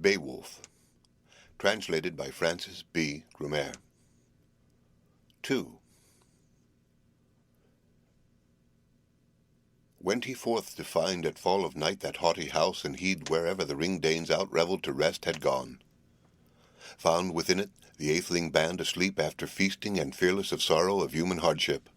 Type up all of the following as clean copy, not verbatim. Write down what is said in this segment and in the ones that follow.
Beowulf, translated by Francis B. Grumer. 2. Went he forth to find at fall of night that haughty house, and heed wherever the Ring-Danes out-revelled to rest had gone. Found within it the atheling band asleep after feasting, and fearless of sorrow of human hardship.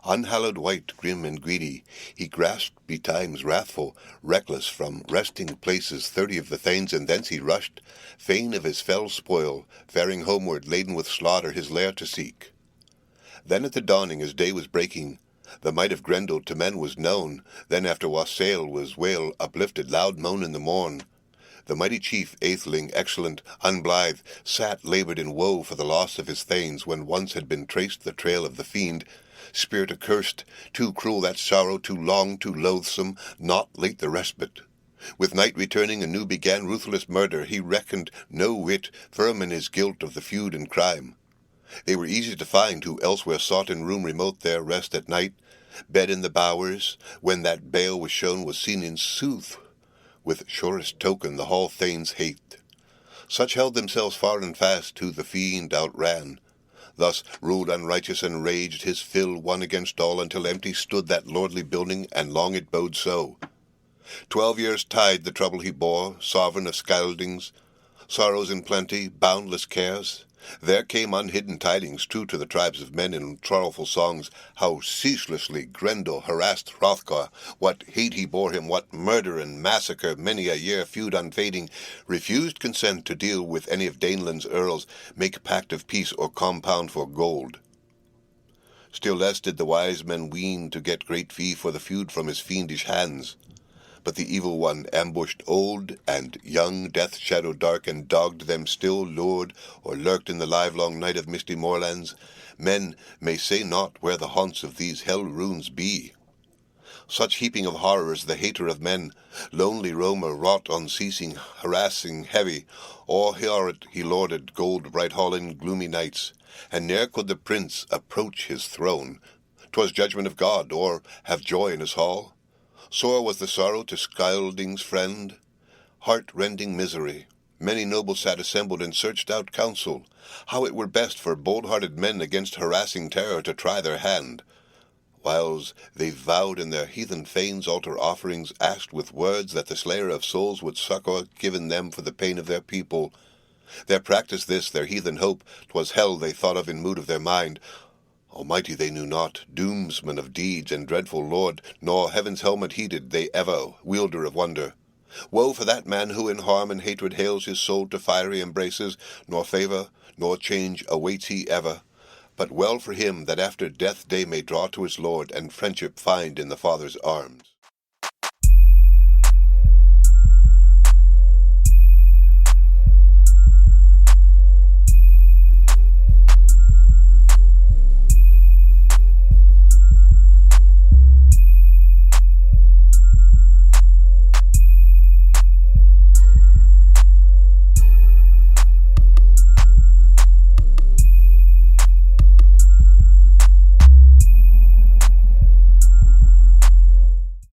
Unhallowed wight, grim and greedy, he grasped betimes wrathful, reckless from resting places 30 of the thanes, and thence he rushed, fain of his fell spoil, faring homeward laden with slaughter his lair to seek. Then at the dawning, as day was breaking, the might of Grendel to men was known. Then after wassail was wail uplifted, loud moan in the morn. The mighty chief, atheling, excellent, unblithe, sat laboured in woe for the loss of his thanes, when once had been traced the trail of the fiend, spirit accursed, too cruel that sorrow, too long, too loathsome, not late the respite. With night returning anew began ruthless murder. He reckoned no whit, firm in his guilt of the feud and crime. They were easy to find who elsewhere sought in room remote their rest at night. Bed in the bowers, when that bale was shown, was seen in sooth with surest token the hall thanes' hate. Such held themselves far and fast, who the fiend outran. Thus ruled unrighteous and raged, his fill one against all, until empty stood that lordly building, and long it bode so. 12 years tide the trouble he bore, sovereign of Scyldings, sorrows in plenty, boundless cares. There came unhidden tidings, true to the tribes of men in sorrowful songs, how ceaselessly Grendel harassed Hrothgar, what hate he bore him, what murder and massacre, many a year feud unfading, refused consent to deal with any of Daneland's earls, make pact of peace or compound for gold. Still less did the wise men ween to get great fee for the feud from his fiendish hands. But the evil one ambushed old and young, death shadow dark, and dogged them still, lured, or lurked in the livelong night of misty moorlands. Men may say not where the haunts of these hell runes be. Such heaping of horrors the hater of men, lonely roamer, wrought unceasing, harassing heavy, or he lorded gold bright hall in gloomy nights, and ne'er could the prince approach his throne. 'Twas judgment of God, or have joy in his hall. Sore was the sorrow to Scyldings' friend, heart-rending misery. Many nobles sat assembled and searched out counsel, how it were best for bold-hearted men against harassing terror to try their hand. Whiles they vowed in their heathen fanes altar offerings, asked with words that the slayer of souls would succour given them for the pain of their people. Their practice this, their heathen hope, 'twas hell they thought of in mood of their mind. Almighty they knew not, doomsman of deeds, and dreadful Lord, nor heaven's helmet heeded they ever, wielder of wonder. Woe for that man who in harm and hatred hails his soul to fiery embraces, nor favour, nor change awaits he ever. But well for him that after death day may draw to his Lord, and friendship find in the Father's arms.